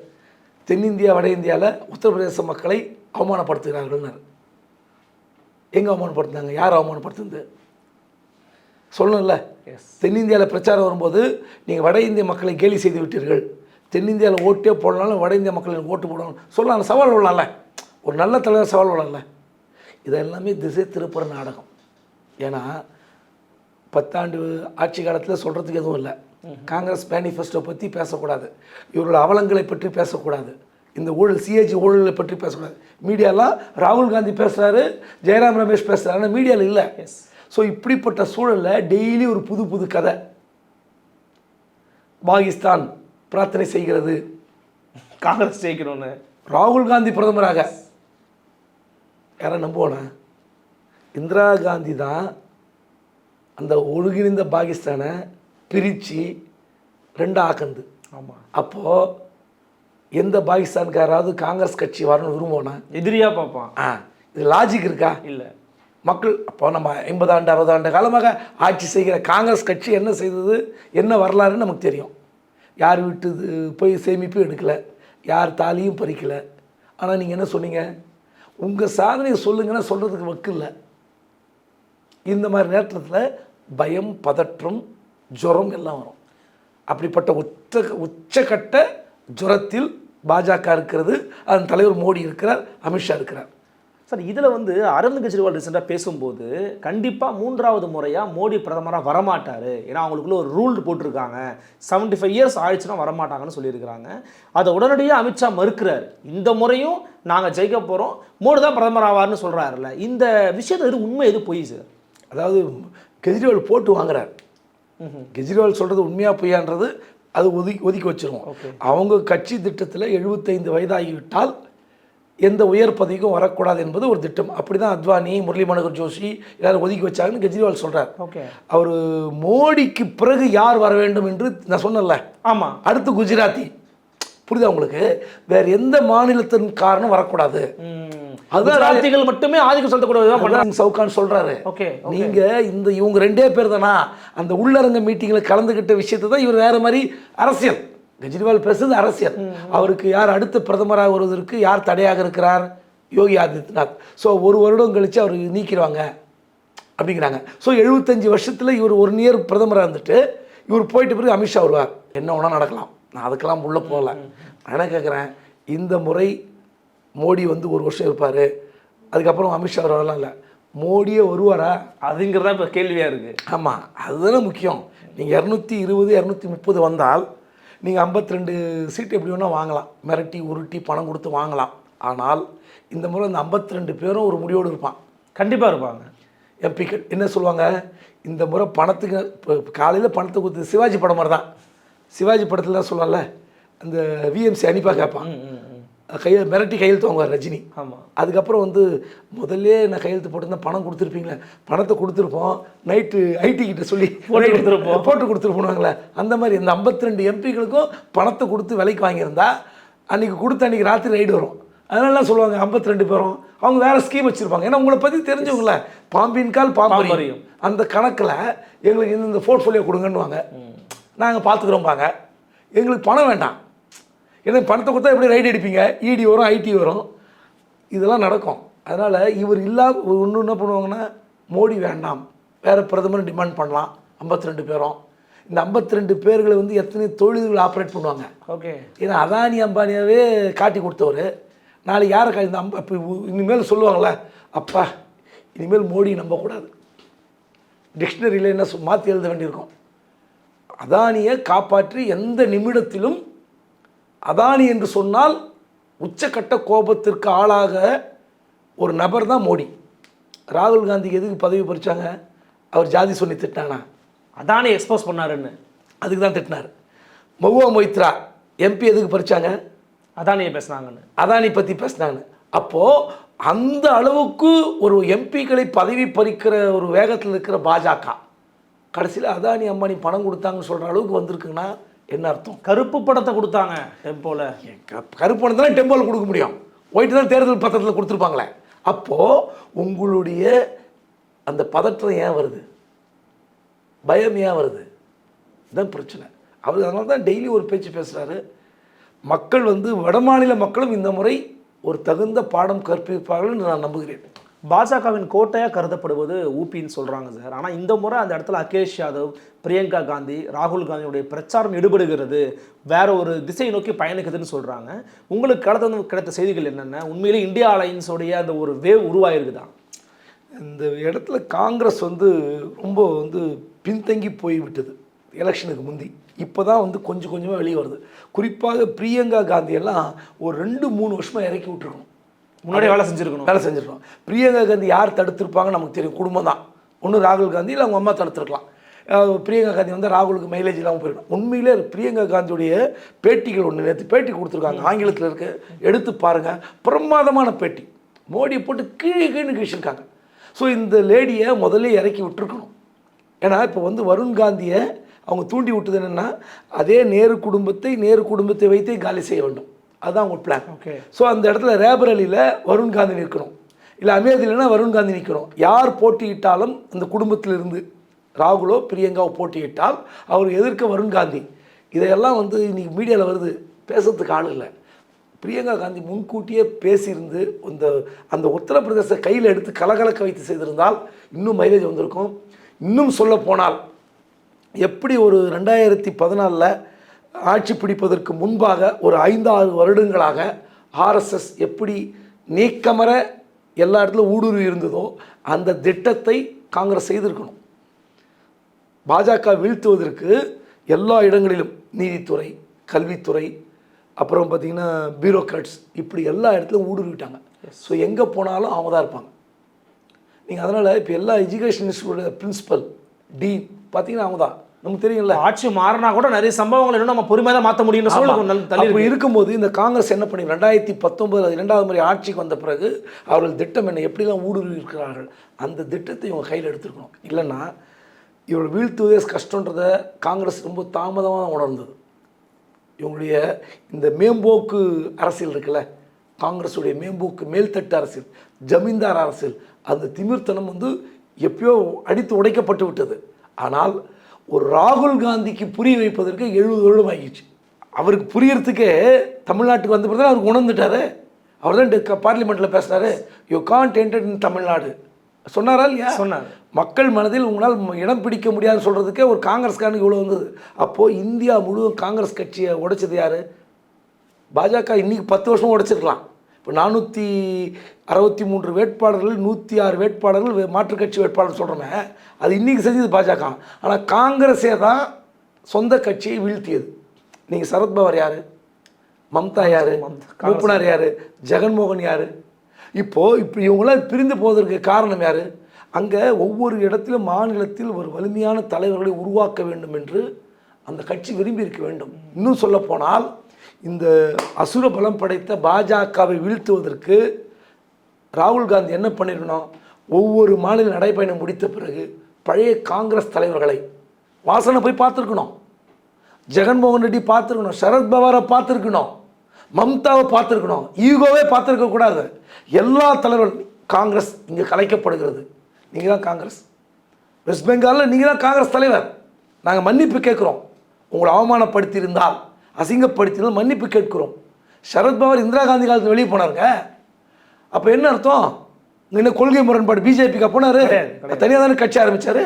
தென்னிந்தியா வட இந்தியாவில் உத்தரப்பிரதேச மக்களை அவமானப்படுத்துகிறார்கள்னார். எங்கே அவமானப்படுத்துனாங்க? யார் அவமானப்படுத்துது சொல்லணும்ல. தென்னிந்தியாவில் பிரச்சாரம் வரும்போது நீங்கள் வட இந்திய மக்களை கேலி செய்து விட்டீர்கள், தென்னிந்தியாவில் ஓட்டே போடனாலும் வட இந்திய மக்களுக்கு ஓட்டு போடணும் சொல்லலாம். சவால் விடலாம்ல, ஒரு நல்ல தலைவர் சவால் விடலாம்ல. இதெல்லாமே திசை திருப்புற நாடகம். ஏன்னா 10 ஆண்டு ஆட்சி காலத்தில் சொல்கிறதுக்கு எதுவும் இல்லை. காங்கிரஸ் மேனிஃபெஸ்டோ பற்றி பேசக்கூடாது, இவரோட அவலங்களை பற்றி பேசக்கூடாது, இந்த ஊழல் சிஏஜி ஊழலை பற்றி பேசக்கூடாது. மீடியாலாம் ராகுல் காந்தி பேசுகிறாரு, ஜெயராம் ரமேஷ் பேசுகிறாரு, ஆனால் மீடியாவில் இல்லை. ஸோ இப்படிப்பட்ட சூழலில் டெய்லி ஒரு புது புது கதை. பாகிஸ்தான் பிரார்த்தனை செய்கிறது காங்கிரஸ் ஜெயிக்கணும்னு, ராகுல் காந்தி பிரதமராக. யாரை நம்புவோனா? இந்திரா காந்தி தான் அந்த ஒழுங்கிணைந்த பாகிஸ்தானை பிரித்து 2 ஆக்குது. ஆமாம். அப்போது எந்த பாகிஸ்தானுக்காராவது காங்கிரஸ் கட்சி வரணும்னு விரும்புவோனா? எதிரியாக பார்ப்பான். இது லாஜிக் இருக்கா? இல்லை. மக்கள் அப்போ நம்ம 50 ஆண்டு 60 ஆண்டு காலமாக ஆட்சி செய்கிற காங்கிரஸ் கட்சி என்ன செய்தது, என்ன வரலாறுன்னு நமக்கு தெரியும். யார் வீட்டு போய் சேமிப்பும் எடுக்கலை, யார் தாலியும் பறிக்கலை. ஆனால் நீங்கள் என்ன சொன்னீங்க? உங்கள் சாதனையை சொல்லுங்கன்னா சொல்கிறதுக்கு வக்கு இல்லை. இந்த மாதிரி நேரத்தில் பயம், பதற்றம், ஜுரம் எல்லாம் வரும். அப்படிப்பட்ட உச்சக்கட்ட ஜுரத்தில் பாஜக இருக்கிறது. அதன் தலைவர் மோடி இருக்கிறார், அமித்ஷா இருக்கிறார். சார், இதில் அரவிந்த் கெஜ்ரிவால் ரீசெண்டாக பேசும்போது கண்டிப்பாக 3வது முறையாக மோடி பிரதமராக வரமாட்டார், ஏன்னா அவங்களுக்குள்ள ஒரு ரூல் போட்டிருக்காங்க, 75 இயர்ஸ் ஆயிடுச்சுன்னா வரமாட்டாங்கன்னு சொல்லியிருக்கிறாங்க. அதை உடனடியாக அமித்ஷா மறுக்கிறார். இந்த முறையும் நாங்கள் ஜெயிக்க போகிறோம், மோடி தான் பிரதமர் ஆவார்னு சொல்கிறாருல்ல. இந்த விஷயத்தை உண்மை எது பொய் சார்? அதாவது கெஜ்ரிவால் போட்டு வாங்குறார். கெஜ்ரிவால் சொல்கிறது உண்மையாக பொய்யான்றது அது ஒதுக்கி வச்சிருவோம். அவங்க கட்சி திட்டத்தில் 75 வயதாகிவிட்டால் எந்த உயர் பதவிக்கும் வரக்கூடாது என்பது ஒரு திட்டம். அப்படி தான் அத்வானி, முரளி மனோகர் ஜோஷி எல்லாரும் ஒதுக்கி வச்சாங்கன்னு கெஜ்ரிவால் சொல்கிறார். அவர் மோடிக்கு பிறகு யார் வர வேண்டும் என்று நான் சொன்னல. ஆமாம், அடுத்து குஜராத்தி. புரியுதா உங்களுக்கு? வேற எந்த மாநிலத்தின் காரணம் வரக்கூடாது. அதுதான் மட்டுமே ஆதிக்கம் செலுத்தக்கூடாது சவுகான் சொல்றாரு. நீங்க இவங்க 2 பேர் தானா அந்த உள்ளரங்க மீட்டிங்ல கலந்துகிட்ட விஷயத்தை தான் இவர் வேற மாதிரி அரசியல். கெஜ்ரிவால் பேசுறது அரசியல். அவருக்கு யார் அடுத்த பிரதமராக வருவதற்கு யார் தடையாக இருக்கிறார்? யோகி ஆதித்யநாத். ஸோ 1 வருடம் கழிச்சு அவர் நீக்கிடுவாங்க அப்படிங்கிறாங்க. ஸோ 75 வருஷத்துல இவர் 1 இயர் பிரதமராக இருந்துட்டு இவர் போயிட்டு பிறகு அமித்ஷா வருவார். என்ன ஒன்றா நடக்கலாம். நான் அதுக்கெல்லாம் உள்ளே போகல. நான் என்ன கேட்குறேன், இந்த முறை மோடி 1 வருஷம் இருப்பார், அதுக்கப்புறம் அமித்ஷா வரலாம் இல்லை, மோடியே வருவாரா? அதுங்கிறதா இப்போ கேள்வியாக இருக்குது. ஆமாம், அதுதானே முக்கியம். நீங்கள் 220 230 வந்தால் நீங்கள் 52 சீட்டு எப்படி வேணால் வாங்கலாம், மிரட்டி உருட்டி பணம் கொடுத்து வாங்கலாம். ஆனால் இந்த முறை அந்த 52 பேரும் ஒரு முடிவோடு இருப்பான். கண்டிப்பாக இருப்பாங்க. எம்பிக்கள் என்ன சொல்லுவாங்க, இந்த முறை பணத்துக்கு இப்போ காலையில் பணத்தை கொடுத்து சிவாஜி படம் மாதிரி தான். சிவாஜி படத்தில் தான் சொல்லல, அந்த விஎம்சி அனுப்பா கேட்பான், மிரட்டி கையெழுத்து வாங்குவார் ரஜினி. ஆமாம். அதுக்கப்புறம் முதல்ல நான் கையெழுத்து போட்டிருந்தேன், பணம் கொடுத்துருப்பீங்களே, பணத்தை கொடுத்துருப்போம், நைட்டு ஐடி கிட்ட சொல்லி போட்டு கொடுத்துருப்போனாங்களே. அந்த மாதிரி இந்த 52 எம்பிக்களுக்கும் பணத்தை கொடுத்து விலைக்கு வாங்கியிருந்தா அன்றைக்கி ராத்திரி ரைடு வரும். அதனால சொல்லுவாங்க 52 பேரும் அவங்க வேறு ஸ்கீம் வச்சுருப்பாங்க. ஏன்னா உங்களை பற்றி தெரிஞ்சவங்கள பாம்பின் கால் பாம்பரியும் அந்த கணக்கில் எங்களுக்கு இந்த போர்ட்ஃபோலியோ கொடுங்கன்னுவாங்க. நாங்கள் பார்த்துக்குறோம்பாங்க. எங்களுக்கு பணம் வேண்டாம். ஏன்னா பணத்தை கொடுத்தா எப்படி ரைடு அடிப்பீங்க, இடி வரும், ஐடி வரும், இதெல்லாம் நடக்கும். அதனால் இவர் ஒன்று என்ன பண்ணுவாங்கன்னா, மோடி வேண்டாம், வேறு பிரதமர் டிமாண்ட் பண்ணலாம். 52 பேரும் இந்த 52 பேர்களை எத்தனை தொழில்கள் ஆப்ரேட் பண்ணுவாங்க. ஏன்னா அதானி அம்பானியாவே காட்டி கொடுத்தவர் நாளைக்கு யாரை இந்த இப்போ இனிமேல் சொல்லுவாங்களே, அப்பா இனிமேல் மோடி நம்பக்கூடாது, டிக்ஷனரியில் என்ன மாற்றி எழுத வேண்டியிருக்கும். அதானியை காப்பாற்றி எந்த நிமிடத்திலும் அதானி என்று சொன்னால் உச்சக்கட்ட கோபத்திற்கு ஆளாக ஒரு நபர் தான் மோடி. ராகுல் காந்திக்கு எதுக்கு பதவி பறிச்சாங்க? அவர் ஜாதி சொல்லி திட்டானா? அதானி எக்ஸ்போஸ் பண்ணாருன்னு அதுக்கு தான் திட்டினார். மஹுவா மொய்த்ரா எம்பி எதுக்கு பறிச்சாங்க? அதானியை பேசுனாங்கன்னு, அதானி பற்றி பேசினாங்க. அப்போது அந்த அளவுக்கு ஒரு எம்பிக்களை பதவி பறிக்கிற ஒரு வேகத்தில் இருக்கிற பாஜக கடைசியில் அதானி அம்பானி பணம் கொடுத்தாங்கன்னு சொல்கிற அளவுக்கு வந்திருக்குன்னா என்ன அர்த்தம்? கருப்பு படத்தை கொடுத்தாங்க டெம்போவில். கருப்பு பணத்தை தான் டெம்போவில் கொடுக்க முடியும், ஒயிட்டு தான் தேர்தல் பத்திரத்தில் கொடுத்துருப்பாங்களே. அப்போது உங்களுடைய அந்த பதற்றம் ஏன் வருது, பயம் ஏன் வருது? இதுதான் பிரச்சனை. அவர் அதனால தான் டெய்லி ஒரு பேச்சு பேசுகிறாரு. மக்கள் வடமாநில மக்களும் இந்த முறை ஒரு தகுந்த பாடம் கற்பிப்பார்கள் என்று நான் நம்புகிறேன். பாஜகவின் கோட்டையாக கருதப்படுவது ஊபின்னு சொல்கிறாங்க சார். ஆனால் இந்த முறை அந்த இடத்துல அகிலேஷ் யாதவ், பிரியங்கா காந்தி, ராகுல் காந்தியுடைய பிரச்சாரம் ஈடுபடுகிறது, வேற ஒரு திசை நோக்கி பயணிக்குதுன்னு சொல்கிறாங்க. உங்களுக்கு கிடைத்த செய்திகள் என்னென்ன? உண்மையிலே இந்தியா அலையன்ஸோடைய அந்த ஒரு வேவ் உருவாயிருக்குதான்? இந்த இடத்துல காங்கிரஸ் ரொம்ப பின்தங்கி போய்விட்டது எலெக்ஷனுக்கு முந்தி. இப்போ தான் கொஞ்சம் கொஞ்சமாக வெளியே வருது. குறிப்பாக பிரியங்கா காந்தியெல்லாம் ஒரு 2-3 வருஷமாக இறக்கி விட்டுருக்கணும், முன்னாடி வேலை செஞ்சுருக்கணும். பிரியங்கா காந்தி யார் தடுத்திருப்பாங்கன்னு நமக்கு தெரியும், குடும்பம் தான். ஒன்று ராகுல் காந்தி இல்லை அவங்க அம்மா தடுத்துருக்கலாம். பிரியங்கா காந்தி ராகுலுக்கு மைலேஜ் இல்லாமல் போயிருக்கணும். உண்மையிலே பிரியங்கா காந்தியுடைய பேட்டிகள் ஒன்று நேற்று பேட்டி கொடுத்துருக்காங்க, ஆங்கிலத்தில் இருக்க, எடுத்து பாருங்கள், பிரமாதமான பேட்டி. மோடியை போட்டு கீழே கீழ்ச்சிருக்காங்க. ஸோ இந்த லேடியை முதல்ல இறக்கி விட்டுருக்கணும். ஏன்னா இப்போ வருண் காந்தியை அவங்க தூண்டி விட்டது என்னென்னா, அதே நேரு குடும்பத்தை வைத்தே காலி செய்ய வேண்டும், அதுதான் அவங்க பிளான். ஸோ அந்த இடத்துல ரேபர் அலியில் வருண் காந்தி நிற்கணும், இல்லை அமேதியில்னா வருண் காந்தி நிற்கணும். யார் போட்டியிட்டாலும் அந்த குடும்பத்திலிருந்து ராகுலோ பிரியங்காவோ போட்டியிட்டால் அவர் எதிர்க்க வருண் காந்தி. இதையெல்லாம் இன்றைக்கி மீடியாவில் வருது, பேசுறதுக்கு ஆள் இல்லை. பிரியங்கா காந்தி முன்கூட்டியே பேசியிருந்து அந்த உத்தரப்பிரதேச கையில் எடுத்து கலகலக்க வைத்து செய்திருந்தால் இன்னும் மைலேஜ் வந்திருக்கும். இன்னும் சொல்ல போனால் எப்படி ஒரு 2014 ஆட்சி பிடிப்பதற்கு முன்பாக ஒரு 5-6 வருடங்களாக ஆர்எஸ்எஸ் எப்படி நீக்கமர எல்லா இடத்துலையும் ஊடுருவி இருந்ததோ அந்த திட்டத்தை காங்கிரஸ் செய்திருக்கணும். பாஜக வீழ்த்துவதற்கு எல்லா இடங்களிலும் நீதித்துறை, கல்வித்துறை, அப்புறம் பார்த்திங்கன்னா பியூரோக்ராட்ஸ், இப்படி எல்லா இடத்துலையும் ஊடுருவிட்டாங்க. ஸோ எங்கே போனாலும் அவங்க தான் இருப்பாங்க. நீங்கள் அதனால் இப்போ எல்லா எஜுகேஷன் இன்ஸ்டியூட்டோட பிரின்சிபல் டீன் பார்த்தீங்கன்னா அவங்க தான், நமக்கு தெரியும்ல. ஆட்சி மாறினா கூட நிறைய சம்பவங்கள் இன்னும் நம்ம பொறுமையாக தான் மாற்ற முடியும்னு சொல்லி அப்போ இருக்கும்போது இந்த காங்கிரஸ் என்ன பண்ணி 2019 2வது முறை ஆட்சிக்கு வந்த பிறகு அவர்கள் திட்டம் என்ன எப்படிலாம் ஊடுருவி இருக்கிறார்கள் அந்த திட்டத்தை இவங்க கையில் எடுத்துருக்கணும். இல்லைன்னா இவர்கள் வீழ்த்துவதே கஷ்டன்றதை காங்கிரஸ் ரொம்ப தாமதமாக உணர்ந்தது. இவங்களுடைய இந்த மேம்போக்கு அரசியல் இருக்குல்ல, காங்கிரஸுடைய மேம்போக்கு மேல்தட்டு அரசியல், ஜமீன்தார் அரசியல், அந்த திமிர்த்தனம் வந்து எப்பயோ அடித்து உடைக்கப்பட்டு விட்டது. ஆனால் ஒரு ராகுல் காந்திக்கு புரிய வைப்பதற்கு 70 வருடம் ஆகிடுச்சு. அவருக்கு புரியறதுக்கே தமிழ்நாட்டுக்கு வந்த பிறகு அவருக்கு உணர்ந்துட்டாரு. அவர் தான் பார்லிமெண்ட்டில் பேசுனாரு, you can't enter in Tamil Nadu சொன்னாரா இல்லையா? சொன்னார். மக்கள் மனதில் உங்களால் இடம் பிடிக்க முடியாதுன்னு சொல்கிறதுக்கே ஒரு காங்கிரஸ்காரனுக்கு இவ்வளோ வந்தது. அப்போது இந்தியா முழுவதும் காங்கிரஸ் கட்சியை உடைச்சது யார்? பாஜக. இன்றைக்கி 10 வருஷம் உடைச்சிருக்கலாம். இப்போ 463 வேட்பாளர்கள் 106 வேட்பாளர்கள் மாற்றுக் கட்சி வேட்பாளர் சொல்கிறோமே, அது இன்றைக்கி செஞ்சது பாஜக. ஆனால் காங்கிரஸே தான் சொந்த கட்சியை வீழ்த்தியது. நீங்கள் சரத்பவார் யார்? மம்தா யார்? மூப்பனார் யார்? ஜெகன்மோகன் யார்? இப்போது இப்படி இவங்களாம் பிரிந்து போவதற்கு காரணம் யார்? அங்கே ஒவ்வொரு இடத்திலும் மாநிலத்தில் ஒரு வலிமையான தலைவர்களை உருவாக்க வேண்டும் என்று அந்த கட்சி விரும்பி இருக்க வேண்டும். இன்னும் சொல்லப்போனால் இந்த அசுர பலம் படைத்த பாஜகவை வீழ்த்துவதற்கு ராகுல் காந்தி என்ன பண்ணிடணும்? ஒவ்வொரு மாநில நடைப்பயணம் முடித்த பிறகு பழைய காங்கிரஸ் தலைவர்களை வாசனை போய் பார்த்துருக்கணும், ஜெகன்மோகன் ரெட்டி பார்த்துருக்கணும், சரத்பவாரை பார்த்துருக்கணும், மம்தாவை பார்த்துருக்கணும், ஈகோவே பார்த்துருக்கக்கூடாது. எல்லா தலைவர்கள் காங்கிரஸ் இங்கே கலைக்கப்படுகிறது. நீங்கள் தான் காங்கிரஸ். வெஸ்ட் பெங்காலில் நீங்கள் தான் காங்கிரஸ் தலைவர். நாங்கள் மன்னிப்பு கேட்குறோம். உங்களை அவமானப்படுத்தியிருந்தால், அசிங்கப்படுத்தியிருந்தால் மன்னிப்பு கேட்குறோம். சரத்பவார் இந்திரா காந்தி காலத்தில் வெளியே போனாருங்க. அப்போ என்ன அர்த்தம்? என்ன கொள்கை முரண்பாடு? பிஜேபிக்கு போனார், தனியாக தானே கட்சி ஆரம்பித்தார்.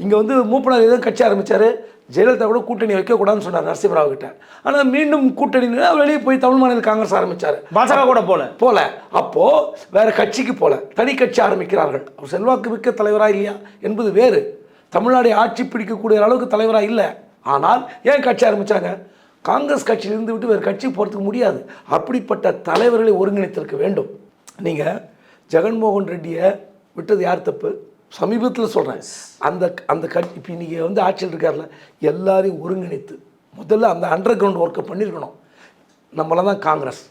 இங்கே வந்து மூப்பனார் எதுவும் கட்சி ஆரம்பித்தார். ஜெயலலிதா கூட கூட்டணி வைக்கக்கூடாதுன்னு சொன்னார் நரசிம்மராவ் கிட்ட. ஆனால் மீண்டும் கூட்டணி வெளியே போய் தமிழ் மாநில காங்கிரஸ் ஆரம்பித்தார். பாஜக கூட போல அப்போது வேறு கட்சிக்கு போல தனி கட்சி ஆரம்பிக்கிறார்கள். அவர் செல்வாக்கு மிக்க தலைவராக இல்லையா என்பது வேறு. தமிழ்நாடு ஆட்சி பிடிக்கக்கூடிய அளவுக்கு தலைவராக இல்லை. ஆனால் ஏன் கட்சி ஆரம்பித்தாங்க? காங்கிரஸ் கட்சியிலிருந்து விட்டு வேறு கட்சி போகிறதுக்கு முடியாது. அப்படிப்பட்ட தலைவர்களை ஒருங்கிணைத்திருக்க வேண்டும். நீங்கள் ஜெகன்மோகன் ரெட்டியை விட்டது யார் தப்பு? சமீபத்தில் சொல்கிறேன். அந்த கட்சி இப்போ இன்றைக்கி வந்து ஆட்சியில் இருக்கார்ல, எல்லாரையும் ஒருங்கிணைத்து முதல்ல அந்த அண்டர் கிரவுண்ட் ஒர்க்கை பண்ணியிருக்கணும். நம்மளாம் தான் காங்கிரஸ்,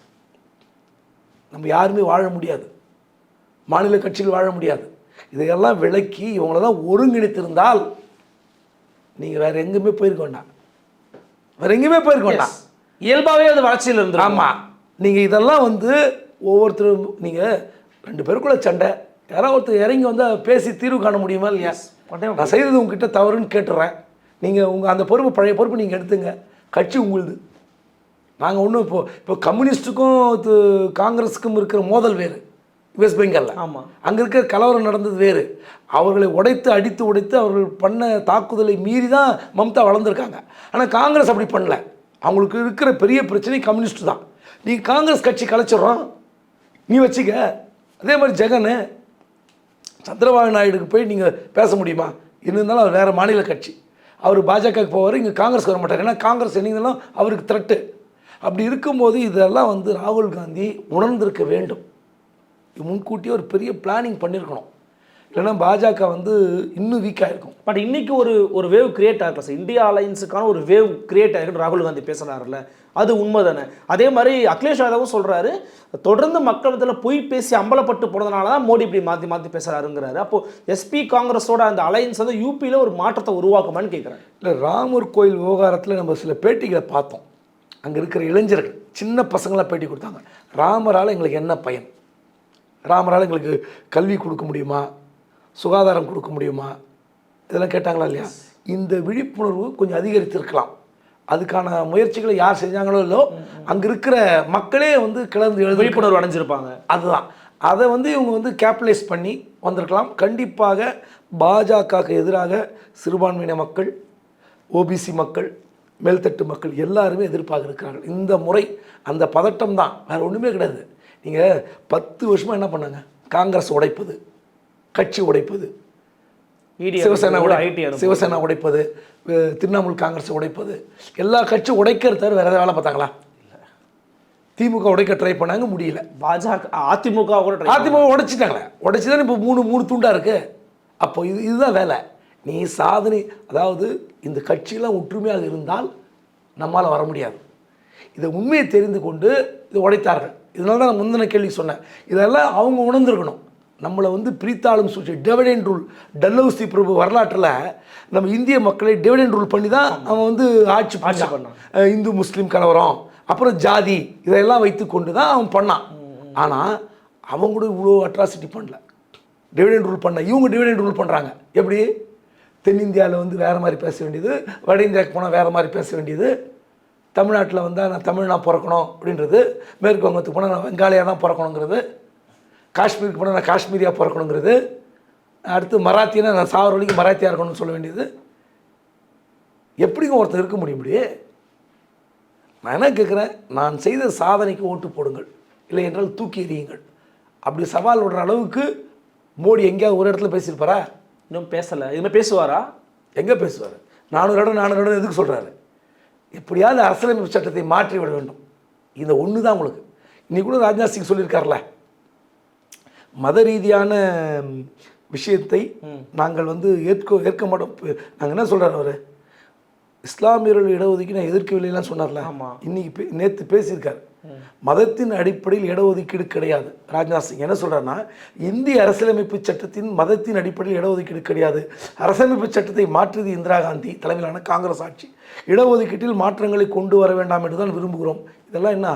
நம்ம யாருமே வாழ முடியாது, மாநில கட்சியில் வாழ முடியாது. இதையெல்லாம் விளக்கி இவங்கள தான் ஒருங்கிணைத்திருந்தால் நீங்கள் வேறு எங்கேயுமே போயிருக்க வேண்டாம், வேறு எங்கேயுமே போயிருக்க வேண்டாம். இயல்பாகவே அது வளர்ச்சியில் இருந்து. ஆமாம், நீங்கள் இதெல்லாம் வந்து ஒவ்வொருத்தரும் நீங்கள் 2 பேருக்குள்ளே சண்டை, யாராவது ஒருத்தர் இறங்கி வந்து பேசி தீர்வு காண முடியுமா இல்லையா? நான் செய்தது உங்ககிட்ட தவறுன்னு கேட்டுறேன். நீங்கள் உங்கள் அந்த பொறுப்பு, பழைய பொறுப்பு நீங்கள் எடுத்துங்க. கட்சி உங்களுது. நாங்கள் ஒன்றும் இப்போ கம்யூனிஸ்ட்டுக்கும் காங்கிரஸுக்கும் இருக்கிற மோதல் வேறு. வெஸ்ட் பெங்காலில் ஆமாம், அங்கே இருக்கிற கலவரம் நடந்தது வேறு. அவர்களை அடித்து உடைத்து அவர்கள் பண்ண தாக்குதலை மீறி தான் மம்தா வளர்ந்துருக்காங்க. ஆனால் காங்கிரஸ் அப்படி பண்ணல. அவங்களுக்கு இருக்கிற பெரிய பிரச்சனை கம்யூனிஸ்ட் தான். நீங்கள் காங்கிரஸ் கட்சி கலைச்சிட்றோம் நீ வச்சுக்க. அதே மாதிரி ஜெகன் சந்திரபாபு நாயுடுக்கு போய் நீங்கள் பேச முடியுமா? இருந்தாலும் அவர் வேறு மாநில கட்சி, அவர் பாஜகவுக்கு போவார், இங்கே காங்கிரஸ் வர மாட்டார். ஏன்னா காங்கிரஸ் என்னைங்களும் அவருக்கு த்ரெட்டு. அப்படி இருக்கும்போது இதெல்லாம் வந்து ராகுல் காந்தி உணர்ந்திருக்க வேண்டும். முன்கூட்டியே ஒரு பெரிய பிளானிங் பண்ணியிருக்கணும். இல்லைன்னா பாஜக வந்து இன்னும் வீக்காக இருக்கும். பட் இன்றைக்கி ஒரு வேவ் கிரியேட் ஆகல சார். இந்தியா அலையன்ஸுக்கான ஒரு வேவ் கிரியேட் ஆகிருக்கு ராகுல் காந்தி பேசுனார்ல, அது உண்மை தானே. அதே மாதிரி அகிலேஷ் யாதவும் சொல்கிறாரு, தொடர்ந்து மக்களிடத்தில் பொய் பேசி அம்பலப்பட்டு போனதுனால தான் மோடி இப்படி மாற்றி பேசுகிறாருங்கிறாரு. அப்போது எஸ்பி காங்கிரஸோட அந்த அலையன்ஸ் வந்து யூபியில் ஒரு மாற்றத்தை உருவாக்குமான்னு கேட்குறேன். இல்லை, ராமர் கோயில் விவகாரத்தில் நம்ம சில பேட்டிகளை பார்த்தோம். அங்கே இருக்கிற இளைஞர்கள் சின்ன பசங்களாம் பேட்டி கொடுத்தாங்க. ராமரால் எங்களுக்கு என்ன பயன்? ராமரால் எங்களுக்கு கல்வி கொடுக்க முடியுமா, சுகாதாரம் கொடுக்க முடியுமா, இதெல்லாம் கேட்டாங்களா இல்லையா? இந்த விழிப்புணர்வு கொஞ்சம் அதிகரித்திருக்கலாம். அதுக்கான முயற்சிகளை யார் செஞ்சாங்களோ இல்லோ, அங்கே இருக்கிற மக்களே வந்து கிளர்ந்து விழிப்புணர்வு அடைஞ்சிருப்பாங்க. அதுதான், அதை வந்து இவங்க வந்து கேபிட்டலைஸ் பண்ணி வந்திருக்கலாம். கண்டிப்பாக பாஜகவுக்கு எதிராக சிறுபான்மையின மக்கள், ஓபிசி மக்கள், மேல்தட்டு மக்கள் எல்லாருமே எதிர்ப்பாக இருக்கிறார்கள். இந்த முறை அந்த பதட்டம் தான், வேறு ஒன்றுமே கிடையாது. நீங்கள் 10 வருஷமாக என்ன பண்ணாங்க? காங்கிரஸ் உடைப்பது, கட்சி உடைப்பது, சிவசேனா உடைப்பது, திரிணாமுல் காங்கிரஸ் உடைப்பது, எல்லா கட்சியும் உடைக்கிறது தவிர வேறு ஏதாவது வேலை பார்த்தாங்களா? திமுக உடைக்க ட்ரை பண்ணாங்க, முடியல. பாஜக அதிமுக கூட try அதிமுக உடைச்சிட்டாங்களே, உடைச்சி தானே இப்போ மூணு துண்டாக இருக்குது. அப்போ இதுதான் வேலை. நீ சாதனை, அதாவது இந்த கட்சியெல்லாம் ஒற்றுமையாக இருந்தால் நம்மால் வர முடியாது. இதை உண்மையை தெரிந்து கொண்டு இதை உடைத்தார்கள். இதனால தான் நான் முந்தின கேள்வி சொன்னேன், இதெல்லாம் அவங்க உணர்ந்துருக்கணும். நம்மளை வந்து பிரித்தாளும் சூழ்ச்சி, டிவிடெண்ட் ரூல், டல்ஹௌசி பிரபு வரலாற்றில் நம்ம இந்திய மக்களை டிவிடெண்ட் ரூல் பண்ணி தான் அவன் வந்து ஆட்சி பண்ணான். இந்து முஸ்லீம் கலவரம், அப்புறம் ஜாதி, இதையெல்லாம் வைத்து கொண்டு தான் அவன் பண்ணான். ஆனால் அவங்க கூட இவ்வளோ அட்ராசிட்டி பண்ணல, டிவிடெண்ட் ரூல் பண்ண. இவங்க டிவிடெண்ட் ரூல் பண்ணுறாங்க. எப்படி? தென்னிந்தியாவில் வந்து வேறு மாதிரி பேச வேண்டியது, வட இந்தியாவுக்கு போனால் வேறு மாதிரி பேச வேண்டியது, தமிழ்நாட்டில் வந்தால் நான் தமிழ்நாடு பிறக்கணும் அப்படின்றது, மேற்கு வங்கத்துக்கு போனால் நான் பெங்காலியாக தான் பிறக்கணுங்கிறது, காஷ்மீருக்கு போனால் நான் காஷ்மீரியாக பிறக்கணுங்கிறது, அடுத்து மராத்தியனா நான் சாவர வரைக்கும் மராத்தியாக இருக்கணும்னு சொல்ல வேண்டியது. எப்படிங்க ஒருத்தர் இருக்க முடியும் இப்படி? நான் என்ன கேட்குறேன், நான் செய்த சாதனைக்கு ஓட்டு போடுங்கள், இல்லை என்றால் தூக்கி எறியுங்கள். அப்படி சவால் விடுற அளவுக்கு மோடி எங்கேயாவது ஒரு இடத்துல பேசியிருப்பாரா? இன்னும் பேசலை. இதுமாதிரி பேசுவாரா? எங்கே பேசுவார்? 400 இடம் எதுக்கு சொல்கிறாரு? எப்படியாவது அரசியலமைப்பு சட்டத்தை மாற்றி விட வேண்டும். இந்த ஒன்று தான் உங்களுக்கு. இன்னைக்கு கூட ராஜ்நாத் சிங் சொல்லியிருக்கார்ல, மத ரீதியான விஷயத்தை நாங்கள் வந்து ஏற்க மாட்டோம். நாங்கள் என்ன சொல்கிறார் அவர், இஸ்லாமியர்கள் இடஒதுக்கீடு நான் எதிர்க்கவில்லைலாம் சொன்னார்ல. இன்னைக்கு நேற்று பேசியிருக்கார், மதத்தின் அடிப்படையில் இடஒதுக்கீடு கிடையாது. ராஜ்நாத் சிங் என்ன சொல்கிறாருன்னா, இந்திய அரசியலமைப்பு சட்டத்தின் மதத்தின் அடிப்படையில் இடஒதுக்கீடு கிடையாது. அரசியலமைப்பு சட்டத்தை மாற்றியது இந்திரா காந்தி தலைமையிலான காங்கிரஸ் ஆட்சி. இடஒதுக்கீட்டில் மாற்றங்களை கொண்டு வர வேண்டாம் என்று தான் விரும்புகிறோம். இதெல்லாம் என்ன,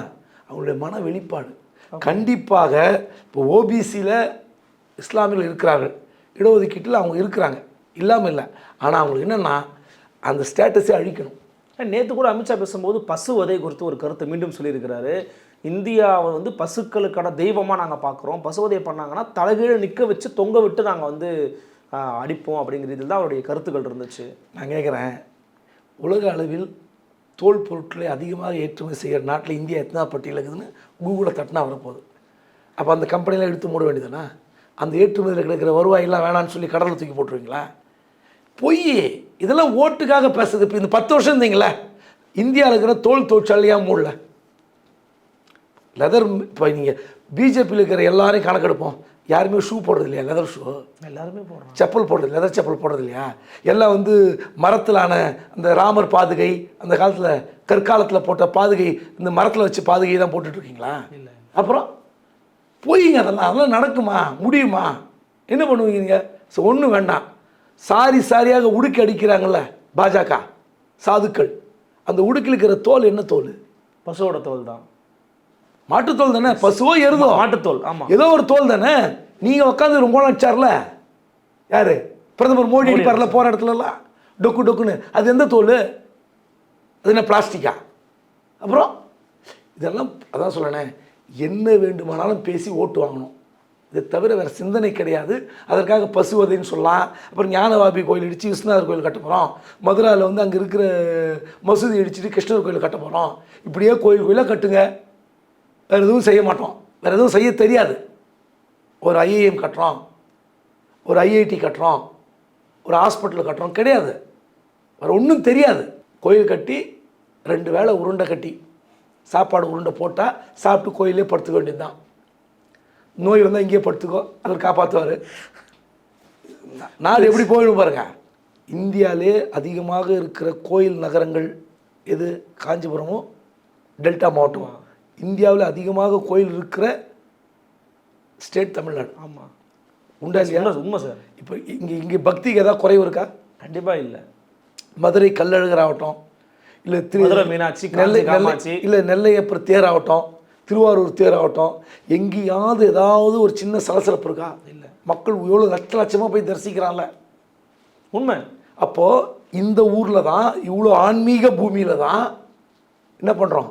அவங்களுடைய மன வெளிப்பாடு. கண்டிப்பாக இப்போ ஓபிசியில் இஸ்லாமியர்கள் இருக்கிறார்கள், இடஒதுக்கீட்டில் அவங்க இருக்கிறாங்க, இல்லாமல் இல்லை. ஆனால் அவங்களுக்கு என்னென்னா அந்த ஸ்டேட்டஸை அழிக்கணும். நேற்று கூட அமித்ஷா பேசும்போது பசு வதை குறித்து ஒரு கருத்தை மீண்டும் சொல்லியிருக்கிறாரு. இந்தியாவை வந்து பசுக்களுக்கான தெய்வமாக நாங்கள் பார்க்குறோம், பசுவதையை பண்ணாங்கன்னா தலைகீழ நிற்க வச்சு தொங்க விட்டு நாங்கள் வந்து அடிப்போம் அப்படிங்கிறது தான் அவருடைய கருத்துக்கள் இருந்துச்சு. நான் கேட்குறேன், உலக அளவில் தோல் பொருட்களை அதிகமாக ஏற்றுமதி செய்கிற நாட்டில் இந்தியா எத்தனை பட்டியல் இருக்குதுன்னு கூகுளில் தட்டினா வரப்போகுது. அப்போ அந்த கம்பெனிலாம் எடுத்து மூட வேண்டியதுனா, அந்த ஏற்றுமதியில் கிடைக்கிற வருவாயெல்லாம் வேணான்னு சொல்லி கடலில் தூக்கி போட்டுருவீங்களா? பொய். இதெல்லாம் ஓட்டுக்காக பேசுறது. இப்போ இந்த 10 வருஷம் இருந்தீங்களே, இந்தியாவில் இருக்கிற தோல் தொழிற்சாலையாக மூடல, லெதர். இப்போ நீங்கள் பிஜேபியில் இருக்கிற எல்லாரையும் கணக்கெடுப்போம், யாருமே ஷூ போடுறது இல்லையா? லெதர் ஷூ எல்லாருமே போடுறோம். செப்பல் போடுறது, லெதர் செப்பல் போடுறது இல்லையா? எல்லாம் வந்து மரத்திலான அந்த ராமர் பாதுகை, அந்த காலத்தில் கற்காலத்தில் போட்ட பாதுகை, இந்த மரத்தில் வச்சு பாதுகை தான் போட்டுட்ருக்கீங்களா? இல்லை. அப்புறம் போயிங்க, அதெல்லாம் நடக்குமா, முடியுமா? என்ன பண்ணுவீங்க நீங்கள்? ஸோ ஒன்றும் வேண்டாம். சாரியாக உடுக்கி அடிக்கிறாங்கள்ல பாஜக சாதுக்கள், அந்த உடுக்கில் இருக்கிற தோல் என்ன தோல்? பசுவோட தோல் தான். மாட்டுத்தோல் தானே? பசுவோ எருதோ? மாட்டுத்தோல். ஆமாம், ஏதோ ஒரு தோல் தானே. நீங்கள் உட்காந்து ரொம்ப நடிச்சார்ல யார்? பிரதமர் மோடி அடிப்பார்ல போகிற இடத்துலலாம் டொக்குன்னு, அது எந்த தோல்? அது என்ன பிளாஸ்டிக்கா? அப்புறம் இதெல்லாம் அதான் சொல்லணே, என்ன வேண்டுமானாலும் பேசி ஓட்டு வாங்கணும், இதை தவிர வேறு சிந்தனை கிடையாது. அதற்காக பசுவதைன்னு சொல்லலாம். அப்புறம் ஞானவாபி கோயில் இடித்து விஸ்வநாதர் கோயில் கட்ட போகிறோம், மதுராவில் வந்து அங்கே இருக்கிற மசூதி இடிச்சிட்டு கிருஷ்ணர் கோயில் கட்ட போகிறோம். இப்படியே கோயிலாக கட்டுங்க, வேறு எதுவும் செய்ய மாட்டோம், வேறு எதுவும் செய்ய தெரியாது. ஒரு ஐஐஎம் கட்டுறோம், ஒரு ஐஐடி கட்டுறோம், ஒரு ஹாஸ்பிட்டல் கட்டுறோம், கிடையாது. வேறு ஒன்றும் தெரியாது. கோயில் கட்டி 2 வேளை உருண்டை கட்டி சாப்பாடு உருண்டை போட்டால் சாப்பிட்டு கோயிலே படுத்துக்க வேண்டியது தான். நோய் வந்தால் இங்கேயே படுத்துக்கோ, அவர் காப்பாற்றுவார். நாடு எப்படி போயிடும் பாருங்க. இந்தியாவிலே அதிகமாக இருக்கிற கோயில் நகரங்கள் எது? காஞ்சிபுரமும் டெல்டா மாவட்டமும். இந்தியாவில் அதிகமாக கோயில் இருக்கிற ஸ்டேட் தமிழ்நாடு. ஆமாம், உண்டா இல்லையா? உண்மை சார். இப்போ இங்கே பக்திக்கு ஏதாவது குறைவு இருக்கா? கண்டிப்பாக இல்லை. மதுரை கள்ளழகர் ஆகட்டும், இல்லை மதுரை மீனாட்சி, இல்லை நெல்லையப்பர் தேர் ஆகட்டும், திருவாரூர் தேர் ஆகட்டும், எங்கேயாவது ஏதாவது ஒரு சின்ன சலசலப்பு இருக்கா? இல்லை. மக்கள் எவ்வளோ லட்சமாக போய் தரிசிக்கிறான்ல. உண்மை. அப்போது இந்த ஊரில் தான், இவ்வளோ ஆன்மீக பூமியில் தான் என்ன பண்ணுறோம்?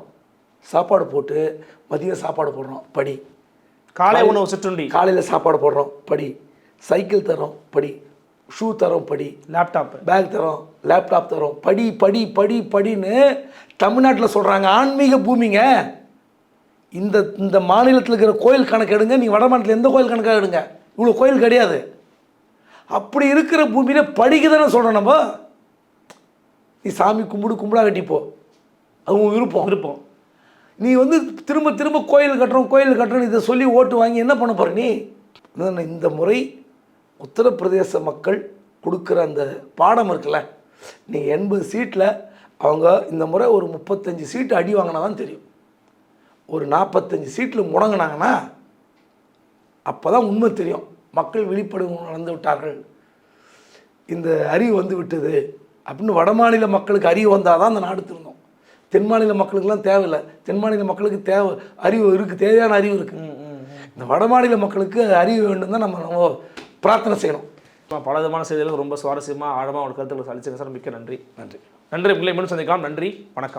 சாப்பாடு போட்டு மதியம் சாப்பாடு போடுறோம், படி. காலை உணவு சிற்றுண்டி, காலையில் சாப்பாடு போடுறோம், படி. சைக்கிள் தரோம், படி. ஷூ தரோம், படி. லேப்டாப் பேக் தரோம், லேப்டாப் தரோம், படி படி படி படின்னு தமிழ்நாட்டில் சொல்கிறாங்க. ஆன்மீக பூமிங்க. இந்த மாநிலத்தில் இருக்கிற கோயில் கணக்கு எடுங்க, நீங்கள் வட மாநிலத்தில் எந்த கோயில் கணக்காக எடுங்க, இவ்வளோ கோயில் கிடையாது. அப்படி இருக்கிற பூமியில் படிக்க தானே சொல்கிறோம் நம்ம. நீ சாமி கும்பிடா கட்டிப்போ, அது விருப்பம். நீ வந்து திரும்ப திரும்ப கோயில் கட்டுறோம் இதை சொல்லி ஓட்டு வாங்கி என்ன பண்ண போகிற நீ? இந்த முறை உத்தரப்பிரதேச மக்கள் கொடுக்குற அந்த பாடம் இருக்குல்ல, நீ 80 சீட்டில் அவங்க இந்த முறை ஒரு 35 சீட்டு அடி வாங்கினா தான் தெரியும். ஒரு 45 சீட்டில் முடங்கினாங்கன்னா அப்போ தான் உண்மை தெரியும். மக்கள் விழிப்புணர்வு நடந்து விட்டார்கள், இந்த அறிவு வந்து விட்டது அப்படின்னு வடமாநில மக்களுக்கு அறிவு வந்தால் தான் அந்த நாடு திருந்தோம். தென் மாநில மக்களுக்கெல்லாம் தேவையில்லை. தென் மாநில மக்களுக்கு அறிவு இருக்குது, தேவையான அறிவு இருக்குது. இந்த வடமாநில மக்களுக்கு அறிவு வேண்டும் தான் நம்ம பிரார்த்தனை செய்யணும். பல விதமான செய்திகளும் ரொம்ப சுவாரஸ்யமாக ஆழமாக ஒரு கருத்துக்களை அளிச்சுங்க சார். மிக்க நன்றி. நன்றி. மீண்டும் சந்திக்கலாம். நன்றி, வணக்கம்.